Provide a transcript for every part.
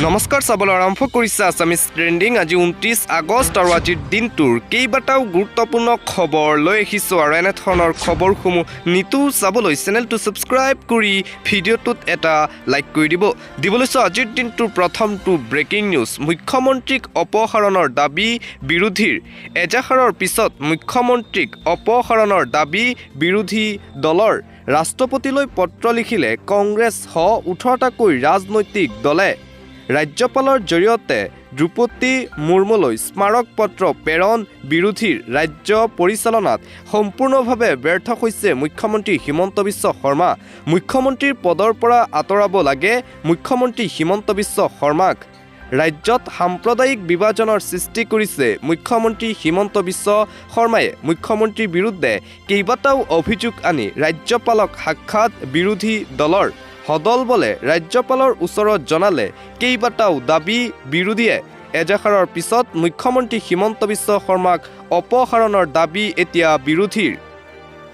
নমস্কাৰ চাবলৈ আৰম্ভ কৰিছে আছামিজ ট্ৰেণ্ডিং। আজি 29 আগষ্ট আৰু আজিৰ দিনটোৰ কেইবাটাও গুৰুত্বপূৰ্ণ খবৰ লৈ আহিছোঁ আৰু এনেধৰণৰ খবৰসমূহ নিতৌ চাবলৈ চেনেলটো ছাবস্ক্ৰাইব কৰি ভিডিঅ'টোত এটা লাইক কৰি দিব লৈছোঁ আজিৰ দিনটোৰ প্ৰথমটো ব্ৰেকিং নিউজ। মুখ্যমন্ত্ৰীক অপসাৰণৰ দাবী বিৰোধীৰ এজাহাৰৰ পিছত মুখ্যমন্ত্ৰীক অপসাৰণৰ দাবী বিৰোধী দলৰ ৰাষ্ট্ৰপতিলৈ পত্ৰ লিখিলে কংগ্ৰেছ সহ 18টাকৈ ৰাজনৈতিক দলে। ৰাজ্যপালৰ জৰিয়তে দ্ৰৌপদী মুৰ্মুলৈ স্মাৰক পত্ৰ প্ৰেৰণ বিৰোধীৰ ৰাজ্য পৰিচালনাত সম্পূৰ্ণভাৱে ব্যৰ্থ হৈছে মুখ্যমন্ত্ৰী হিমন্ত বিশ্ব শৰ্মা। মুখ্যমন্ত্ৰীৰ পদৰ পৰা আঁতৰাব লাগে মুখ্যমন্ত্ৰী হিমন্ত বিশ্ব শৰ্মাক। ৰাজ্যত সাম্প্ৰদায়িক বিভাজনৰ সৃষ্টি কৰিছে মুখ্যমন্ত্ৰী হিমন্ত বিশ্ব শৰ্মাই। মুখ্যমন্ত্ৰীৰ বিৰুদ্ধে কেইবাটাও অভিযোগ আনি ৰাজ্যপালক সাক্ষাৎ বিৰোধী দলৰ সদল বলে ৰাজ্যপালৰ ওচৰত জনালে কেইবাটাও দাবী বিৰোধীয়ে। এজাহাৰৰ পিছত মুখ্যমন্ত্ৰী হিমন্ত বিশ্ব শৰ্মাক অপসাৰণৰ দাবী এতিয়া বিৰোধীৰ।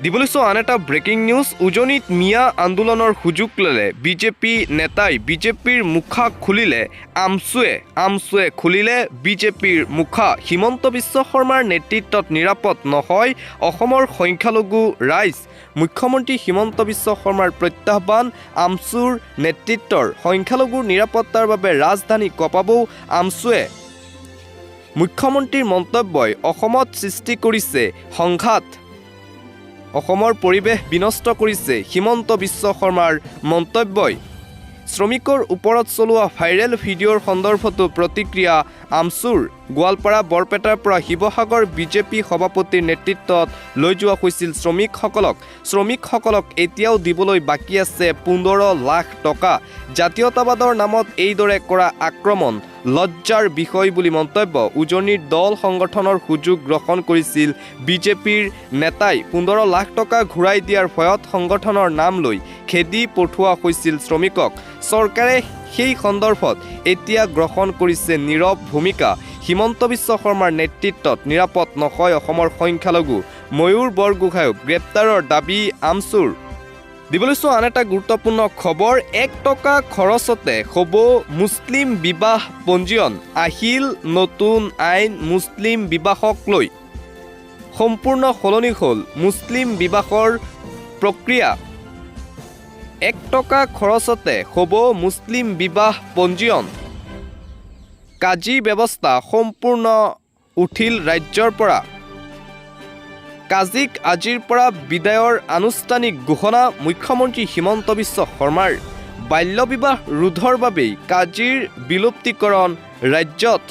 দিবলৈছোঁ আন এটা ব্ৰেকিং নিউজ। উজনিত মিয়া আন্দোলনৰ সুযোগ ল'লে বিজেপি নেতাই বিজেপিৰ মুখা খুলিলে আমছুৱে খুলিলে বিজেপিৰ মুখা। হিমন্ত বিশ্ব শৰ্মাৰ নেতৃত্বত নিৰাপদ নহয় অসমৰ সংখ্যালঘু ৰাইজ। মুখ্যমন্ত্ৰী হিমন্ত বিশ্ব শৰ্মাৰ প্ৰত্যাহ্বান। আমছুৰ নেতৃত্বৰ সংখ্যালঘুৰ নিৰাপত্তাৰ বাবে ৰাজধানী কঁপাবও আমছুৱে। মুখ্যমন্ত্ৰীৰ মন্তব্যই অসমত সৃষ্টি কৰিছে সংঘাত। অসমৰ পৰিৱেশ বিনষ্ট কৰিছে হিমন্ত বিশ্ব শৰ্মাৰ মন্তব্যই। শ্ৰমিকৰ ওপৰত চলোৱা ভাইৰেল ভিডিঅ'ৰ সন্দৰ্ভতো প্ৰতিক্ৰিয়া আমছুৰ। গোৱালপাৰা বৰপেটাৰ পৰা শিৱসাগৰ বিজেপি সভাপতিৰ নেতৃত্বত লৈ যোৱা হৈছিল শ্ৰমিকসকলক এতিয়াও দিবলৈ বাকী আছে 15 লাখ টকা। জাতীয়তাবাদৰ নামত এইদৰে কৰা আক্ৰমণ লজ্জাৰ বিষয় বুলি মন্তব্য। উজনিৰ দল সংগঠনৰ সুযোগ গ্ৰহণ কৰিছিল বিজেপিৰ নেতাই। 15 লাখ টকা ঘূৰাই দিয়াৰ ভয়ত সংগঠনৰ নাম লৈ খেদি পঠোৱা হৈছিল শ্ৰমিকক। চৰকাৰে সেই সন্দৰ্ভত এতিয়া গ্ৰহণ কৰিছে নীৰৱ ভূমিকা। হিমন্ত বিশ্ব শৰ্মাৰ নেতৃত্বত নিৰাপদ নহয় অসমৰ সংখ্যালঘু। ময়ূৰ বৰগোহাঁইক গ্ৰেপ্তাৰৰ দাবী আমছুৰ। দিবলৈছোঁ আন এটা গুৰুত্বপূৰ্ণ খবৰ। 1 টকা খৰচতে হ'ব মুছলিম বিবাহ পঞ্জীয়ন। আহিল নতুন আইন মুছলিম বিবাহক লৈ। সম্পূৰ্ণ সলনি হ'ল মুছলিম বিবাহৰ প্ৰক্ৰিয়া। 1 টকা খৰচতে হ'ব মুছলিম বিবাহ পঞ্জীয়ন। কাজী ব্যৱস্থা সম্পূৰ্ণ উঠিল ৰাজ্যৰ পৰা। কাজীক আজিৰ পৰা বিদায়ৰ আনুষ্ঠানিক ঘোষণা মুখ্যমন্ত্ৰী হিমন্ত বিশ্ব শৰ্মাৰ। বাল্য বিবাহ ৰোধৰ বাবেই কাজীৰ বিলুপ্তিকৰণ ৰাজ্যত।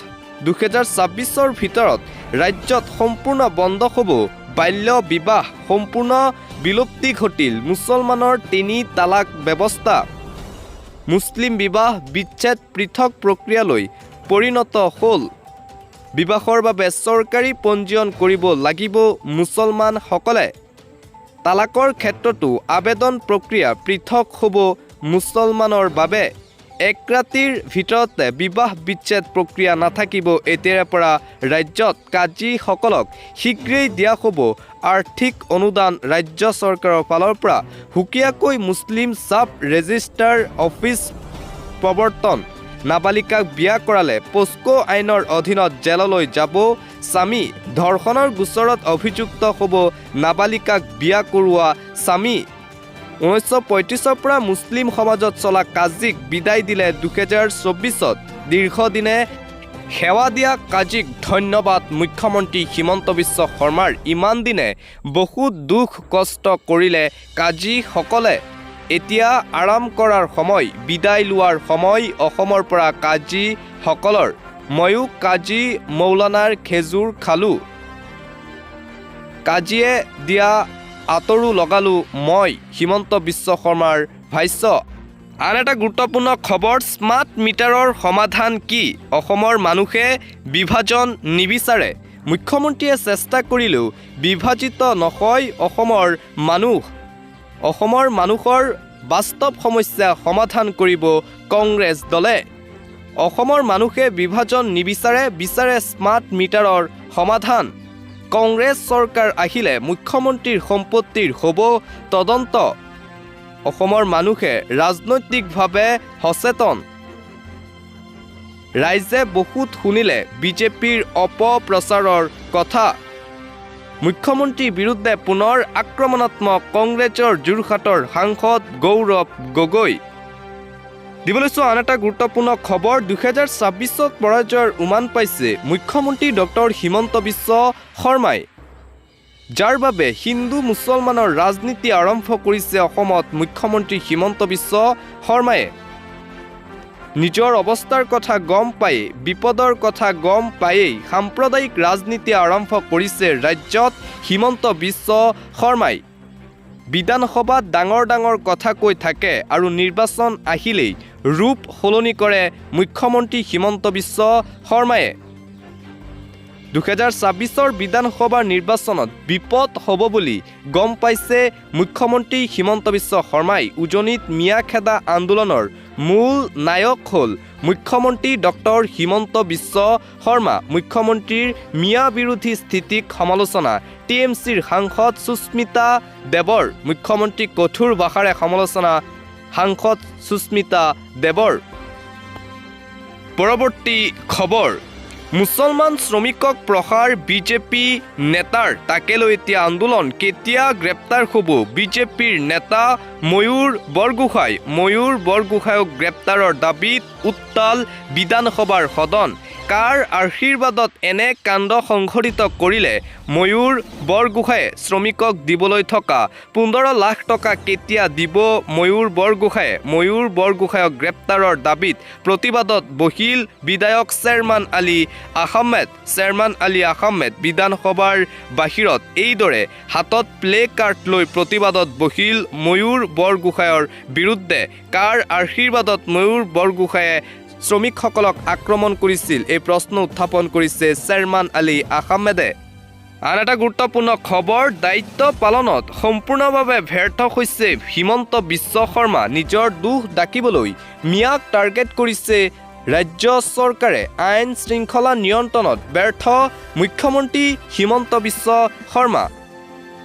2026ৰ ভিতৰত ৰাজ্যত সম্পূৰ্ণ বন্ধ হ'ব বাল্য বিবাহ। সম্পূৰ্ণ বিলুপ্তি ঘটিল মুছলমানৰ 3 তালাক ব্যৱস্থা। মুছলিম বিবাহ বিচ্ছেদ পৃথক প্ৰক্ৰিয়ালৈ পৰিণত হ'ল। বিবাহৰ বাবে চৰকাৰী পঞ্জীয়ন কৰিব লাগিব মুছলমানসকলে। তালাকৰ ক্ষেত্ৰতো আবেদন প্ৰক্ৰিয়া পৃথক হ'ব মুছলমানৰ বাবে। 1 ৰাতিৰ ভিতৰতে বিবাহ বিচ্ছেদ প্ৰক্ৰিয়া নাথাকিব এতিয়াৰে পৰা ৰাজ্যত। কাজীসকলক শীঘ্ৰেই দিয়া হ'ব আৰ্থিক অনুদান ৰাজ্য চৰকাৰৰ ফালৰ পৰা। সুকীয়াকৈ মুছলিম চাব ৰেজিষ্টাৰ অফিচ প্ৰৱৰ্তন। নাবালিকাক বিয়া কৰালে পোস্কো আইনৰ অধীনত জেললৈ যাব স্বামী। ধৰ্ষণৰ গোচৰত অভিযুক্ত হ'ব নাবালিকাক বিয়া কৰোৱা স্বামী। 1935ৰ পৰা মুছলিম সমাজত চলা কাজীক বিদায় দিলে 2024ত। দীৰ্ঘদিনে সেৱা দিয়া কাজীক ধন্যবাদ মুখ্যমন্ত্ৰী হিমন্ত বিশ্ব শৰ্মাৰ। ইমান দিনে বহুত দুখ কষ্ট কৰিলে কাজীসকলে। এতিয়া আৰাম কৰাৰ সময়, বিদায় লোৱাৰ সময় অসমৰ পৰা কাজীসকলৰ। ময়ো কাজী মৌলানাৰ খেজুৰ খালোঁ। কাজীয়ে দিয়া আঁতৰো লগালোঁ মই হিমন্ত বিশ্ব শৰ্মাৰ ভাষ্য। আন এটা গুৰুত্বপূৰ্ণ খবৰ। স্মাৰ্ট মিটাৰৰ সমাধান কি? অসমৰ মানুহে বিভাজন নিবিচাৰে। মুখ্যমন্ত্ৰীয়ে চেষ্টা কৰিলেও বিভাজিত নহয় অসমৰ মানুহ। অসমৰ মানুহৰ বাস্তৱ সমস্যা সমাধান কৰিব কংগ্ৰেছ দলে। অসমৰ মানুহে বিভাজন নিবিচাৰে, বিচাৰে স্মাৰ্ট মিটাৰৰ সমাধান। কংগ্ৰেছ চৰকাৰ আহিলে মুখ্যমন্ত্ৰীৰ সম্পত্তিৰ হ'ব তদন্ত। অসমৰ মানুহে ৰাজনৈতিকভাৱে সচেতন। ৰাইজে বহুত শুনিলে বিজেপিৰ অপপ্ৰচাৰৰ কথা। মুখ্যমন্ত্ৰীৰ বিৰুদ্ধে পুনৰ আক্ৰমণাত্মক কংগ্ৰেছৰ যোৰহাটৰ সাংসদ গৌৰৱ গগৈ। দিবলৈছো আন এটা গুৰুত্বপূৰ্ণ খবৰ। 2026ত পৰাজয়ৰ উমান পাইছে মুখ্যমন্ত্ৰী ডক্টৰ হিমন্ত বিশ্ব শৰ্মাই, যাৰ বাবে হিন্দু মুছলমানৰ ৰাজনীতি আৰম্ভ কৰিছে অসমত মুখ্যমন্ত্ৰী হিমন্ত বিশ্ব শৰ্মায়ে। নিজৰ অৱস্থাৰ কথা গম পায়েই, বিপদৰ কথা গম পায়েই সাম্প্ৰদায়িক ৰাজনীতি আৰম্ভ কৰিছে ৰাজ্যত হিমন্ত বিশ্ব শৰ্মাই। বিধানসভাত ডাঙৰ ডাঙৰ কথা কৈ থাকে আৰু নিৰ্বাচন আহিলেই ৰূপ সলনি কৰে মুখ্যমন্ত্ৰী হিমন্ত বিশ্ব শৰ্মায়ে। 2026ৰ বিধানসভাৰ নিৰ্বাচনত বিপদ হ'ব বুলি গম পাইছে মুখ্যমন্ত্ৰী হিমন্ত বিশ্ব শৰ্মাই। উজনিত মিয়া খেদা আন্দোলনৰ মূল নায়ক হ'ল মুখ্যমন্ত্ৰী ডক্টৰ হিমন্ত বিশ্ব শৰ্মা। মুখ্যমন্ত্ৰীৰ মিয়া বিৰোধী স্থিতিক সমালোচনা TMCৰ সাংসদ সুস্মিতা দেৱৰ। মুখ্যমন্ত্ৰীক কঠোৰ ভাষাৰে সমালোচনা সাংসদ সুস্মিতা দেৱৰ। পৰৱৰ্তী খবৰ, মুছলমান শ্ৰমিকক প্ৰহাৰ বিজেপি নেতাৰ, তাকে লৈ এতিয়া আন্দোলন। কেতিয়া গ্ৰেপ্তাৰ হ'ব বিজেপিৰ নেতা ময়ূৰ বৰগোহাঁই? ময়ূৰ বৰগোহাঁইক গ্ৰেপ্তাৰৰ দাবীত উত্তাল বিধানসভাৰ সদন। কাৰ আশীৰ্বাদত এনে কাণ্ড সংঘটিত কৰিলে ময়ূৰ বৰগোহাঁয়ে? শ্ৰমিকক দিবলৈ থকা 15 লাখ টকা কেতিয়া দিব ময়ূৰ বৰগোহাঁয়ে? ময়ূৰ বৰগোহাঁইক গ্ৰেপ্তাৰৰ দাবীত প্ৰতিবাদত বহিল বিধায়ক চেয়াৰমান আলী আহমেদ। চেয়াৰমান আলী আহমেদ বিধানসভাৰ বাহিৰত এইদৰে হাতত প্লে কাৰ্ড লৈ প্ৰতিবাদত বহিল ময়ূৰ বৰগোহাঁইৰ বিৰুদ্ধে। কাৰ আশীৰ্বাদত ময়ূৰ বৰগোহাঁয়ে শ্ৰমিকসকলক আক্ৰমণ কৰিছিল, এই প্ৰশ্ন উত্থাপন কৰিছে চেয়াৰমান আলী আহমেদে। আন এটা গুৰুত্বপূৰ্ণ খবৰ, দায়িত্ব পালনত সম্পূৰ্ণভাৱে ব্যৰ্থ হৈছে হিমন্ত বিশ্ব শৰ্মা। নিজৰ দোষ ডাকিবলৈ মিয়াক টাৰ্গেট কৰিছে ৰাজ্য চৰকাৰে। আইন শৃংখলা নিয়ন্ত্ৰণত ব্যৰ্থ মুখ্যমন্ত্ৰী হিমন্ত বিশ্ব শৰ্মা।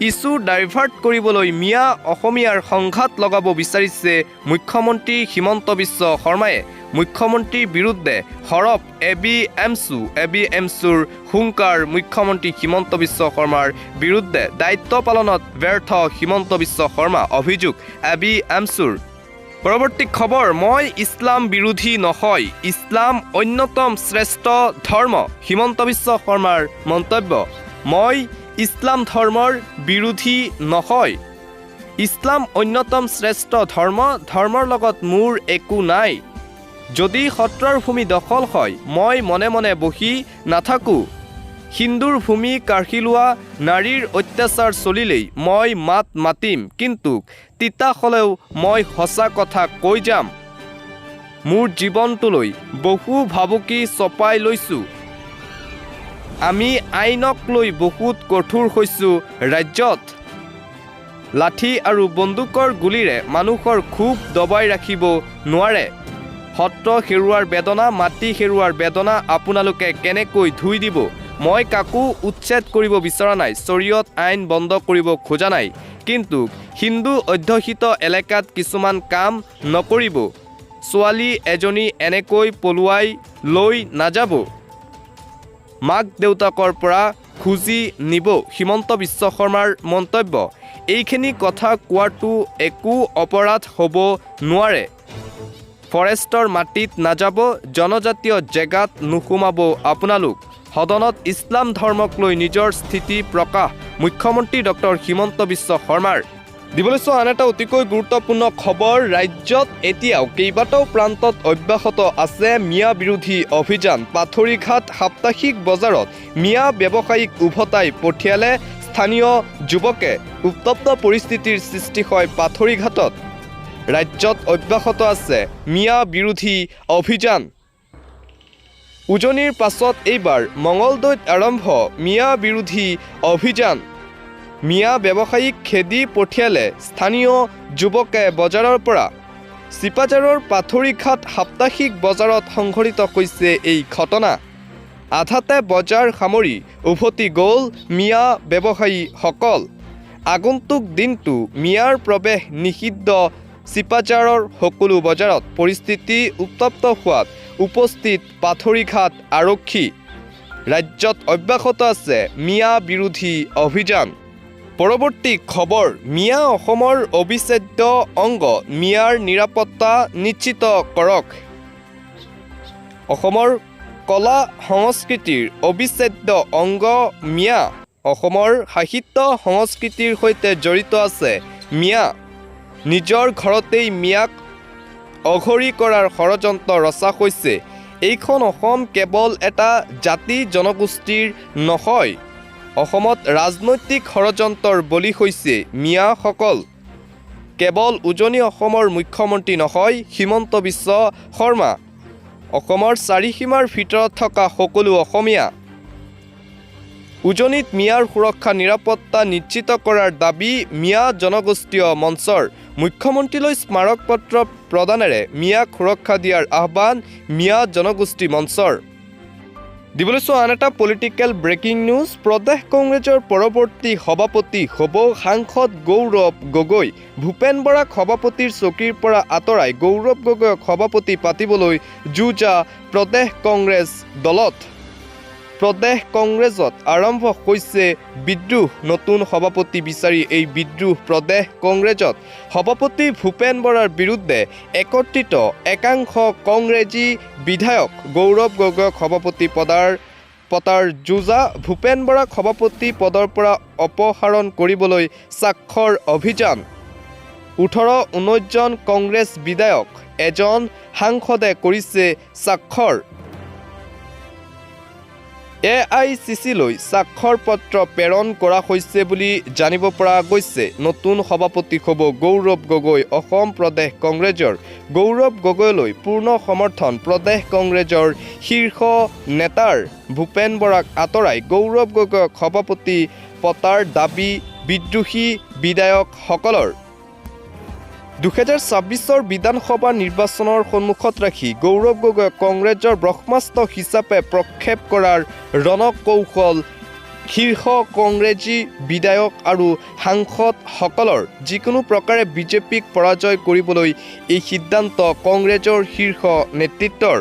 ইছ্যু ডাইভাৰ্ট কৰিবলৈ মিয়া অসমীয়াৰ সংঘাত লগাব বিচাৰিছে মুখ্যমন্ত্ৰী হিমন্ত বিশ্ব শৰ্মাই। মুখ্যমন্ত্ৰীৰ বিৰুদ্ধে সৰব এবিএমছুৰ হুংকাৰ মুখ্যমন্ত্ৰী হিমন্ত বিশ্ব শৰ্মাৰ বিৰুদ্ধে। দায়িত্ব পালনত ব্যৰ্থ হিমন্ত বিশ্ব শৰ্মা, অভিযোগ এবিএমছুৰ। পৰৱৰ্তী খবৰ, মই ইছলাম বিৰোধী নহয়, ইছলাম অন্যতম শ্ৰেষ্ঠ ধৰ্ম। হিমন্ত বিশ্ব শৰ্মাৰ মন্তব্য, মই ইছলাম ধৰ্মৰ বিৰোধী নহয়, ইছলাম অন্যতম শ্ৰেষ্ঠ ধৰ্ম, ধৰ্মৰ লগত মোৰ একো নাই। যদি সত্ৰৰ ভূমি দখল হয় মই মনে মনে বহি নাথাকোঁ। হিন্দুৰ ভূমি কাঢ়ি লোৱা, নাৰীৰ অত্যাচাৰ চলিলেই মই মাত মাতিম, কিন্তু তিতা হ'লেও মই সঁচা কথা কৈ যাম। মোৰ জীৱনটোলৈ বহু ভাবুকি চপাই লৈছোঁ। আমি আইনক লৈ বহুত কঠোৰ হৈছোঁ। ৰাজ্যত লাঠি আৰু বন্দুকৰ গুলীৰে মানুহৰ ক্ষোভ দবাই ৰাখিব নোৱাৰে। সত্ৰ হেৰুৱাৰ বেদনা, মাটি হেৰুৱাৰ বেদনা আপোনালোকে কেনেকৈ ধুই দিব? মই কাকো উচ্ছেদ কৰিব বিচৰা নাই, শৰীয়ত আইন বন্ধ কৰিব খোজা নাই, কিন্তু হিন্দু অধ্যুষিত এলেকাত কিছুমান কাম নকৰিব। ছোৱালী এজনী এনেকৈ পলুৱাই লৈ নাযাব, মাক দেউতাকৰ পৰা খুজি নিব। হিমন্ত বিশ্ব শৰ্মাৰ মন্তব্য, এইখিনি কথা কোৱাটো একো অপৰাধ হ'ব নোৱাৰে। ফৰেষ্টৰ মাটিত নাযাব, জনজাতীয় জেগাত নোসোমাব আপোনালোক। সদনত ইছলাম ধৰ্মক লৈ নিজৰ স্থিতি প্ৰকাশ মুখ্যমন্ত্ৰী ডক্টৰ হিমন্ত বিশ্ব শৰ্মাৰ। দিবলৈছো আন এটা অতিকৈ গুৰুত্বপূৰ্ণ খবৰ, ৰাজ্যত এতিয়াও কেইবাটাও প্ৰান্তত অব্যাহত আছে মিয়া বিৰোধী অভিযান। পাথৰীঘাট সাপ্তাহিক বজাৰত মিয়া ব্যৱসায়ীক উভতাই পঠিয়ালে স্থানীয় যুৱকে। উত্তপ্ত পৰিস্থিতিৰ সৃষ্টি হয় পাথৰীঘাটত। ৰাজ্যত অব্যাহত আছে মিয়া বিৰোধী অভিযান। উজনিৰ পাছত এইবাৰ মঙলদৈত আৰম্ভ মিয়া বিৰোধী অভিযান। মিয়া ব্যৱসায়ীক খেদি পঠিয়ালে স্থানীয় যুৱকে বজাৰৰ পৰা। চিপাঝাৰৰ পাথৰীঘাট সাপ্তাহিক বজাৰত সংঘটিত হৈছে এই ঘটনা। আধাতে বজাৰ সামৰি উভতি গ'ল মিয়া ব্যৱসায়ীসকল। আগন্তুক দিনটো মিয়াৰ প্ৰৱেশ নিষিদ্ধ চিপাঝাৰৰ সকলো বজাৰত। পৰিস্থিতি উত্তপ্ত হোৱাত উপস্থিত পাথৰিঘাট আৰক্ষী ৰাজ্যত অব্যাহত আছে মিয়া বিৰোধী অভিযান পৰৱৰ্তী খবৰ মিয়া অসমৰ অবিচ্ছেদ্য অংগ মিয়াৰ নিৰাপত্তা নিশ্চিত কৰক অসমৰ কলা সংস্কৃতিৰ অবিচ্ছেদ্য অংগ মিয়া অসমৰ সাহিত্য সংস্কৃতিৰ সৈতে জড়িত আছে মিয়া নিজৰ ঘৰতেই মিয়াক অঘৰী কৰাৰ ষড়যন্ত্ৰ ৰচা হৈছে এইখন অসম কেৱল এটা জাতি জনগোষ্ঠীৰ নহয় অসমত ৰাজনৈতিক ষড়যন্ত্ৰৰ বলি হৈছে মিয়াসকল কেৱল উজনি অসমৰ মুখ্যমন্ত্ৰী নহয় হিমন্ত বিশ্ব শৰ্মা অসমৰ চাৰিসীমাৰ ভিতৰত থকা সকলো অসমীয়া উজনিত মিয়াৰ সুৰক্ষা নিৰাপত্তা নিশ্চিত কৰাৰ দাবী মিয়া জনগোষ্ঠীয় মঞ্চৰ মুখ্যমন্ত্ৰীলৈ স্মাৰক পত্ৰ প্ৰদানেৰে মিয়াক সুৰক্ষা দিয়াৰ আহ্বান মিয়া জনগোষ্ঠী মঞ্চৰ দিবলৈ আন এটা পলিটিকেল ব্ৰেকিং নিউজ প্ৰদেশ কংগ্ৰেছৰ পৰৱৰ্তী সভাপতি হ'ব সাংসদ গৌৰৱ গগৈ ভূপেন বৰাক সভাপতিৰ চকীৰ পৰা আঁতৰাই গৌৰৱ গগৈক সভাপতি পাতিবলৈ যুঁজা প্ৰদেশ কংগ্ৰেছ দলত প্ৰদেশ কংগ্ৰেছত আৰম্ভ হৈছে বিদ্ৰোহ নতুন সভাপতি বিচাৰি এই বিদ্ৰোহ প্ৰদেশ কংগ্ৰেছত সভাপতি ভূপেন বৰাৰ বিৰুদ্ধে একত্ৰিত একাংশ কংগ্ৰেছী বিধায়ক গৌৰৱ গগৈক সভাপতি পতাৰ যুঁজা ভূপেন বৰাক সভাপতি পদৰ পৰা অপসাৰণ কৰিবলৈ স্বাক্ষৰ অভিযান 18-19জন কংগ্ৰেছ বিধায়ক এজন সাংসদে কৰিছে স্বাক্ষৰ AICC-লৈ স্বাক্ষৰ পত্ৰ প্ৰেৰণ কৰা হৈছে বুলি জানিব পৰা গৈছে নতুন সভাপতি হ'ব গৌৰৱ গগৈ অসম প্ৰদেশ কংগ্ৰেছৰ গৌৰৱ গগৈলৈ পূৰ্ণ সমৰ্থন প্ৰদেশ কংগ্ৰেছৰ শীৰ্ষ নেতাৰ ভূপেন বৰাক আঁতৰাই গৌৰৱ গগৈক সভাপতি পতাৰ দাবী বিদ্ৰোহী বিধায়কসকলৰ 2026 বিধানসভা নিৰ্বাচনৰ সন্মুখত ৰাখি গৌৰৱ গগৈক কংগ্ৰেছৰ ব্ৰহ্মাস্ত্ৰ হিচাপে প্ৰক্ষেপ কৰাৰ ৰণকৌশল শীৰ্ষ কংগ্ৰেছী বিধায়ক আৰু সাংসদসকলৰ যিকোনো প্ৰকাৰে বিজেপিক পৰাজয় কৰিবলৈ এই সিদ্ধান্ত কংগ্ৰেছৰ শীৰ্ষ নেতৃত্বৰ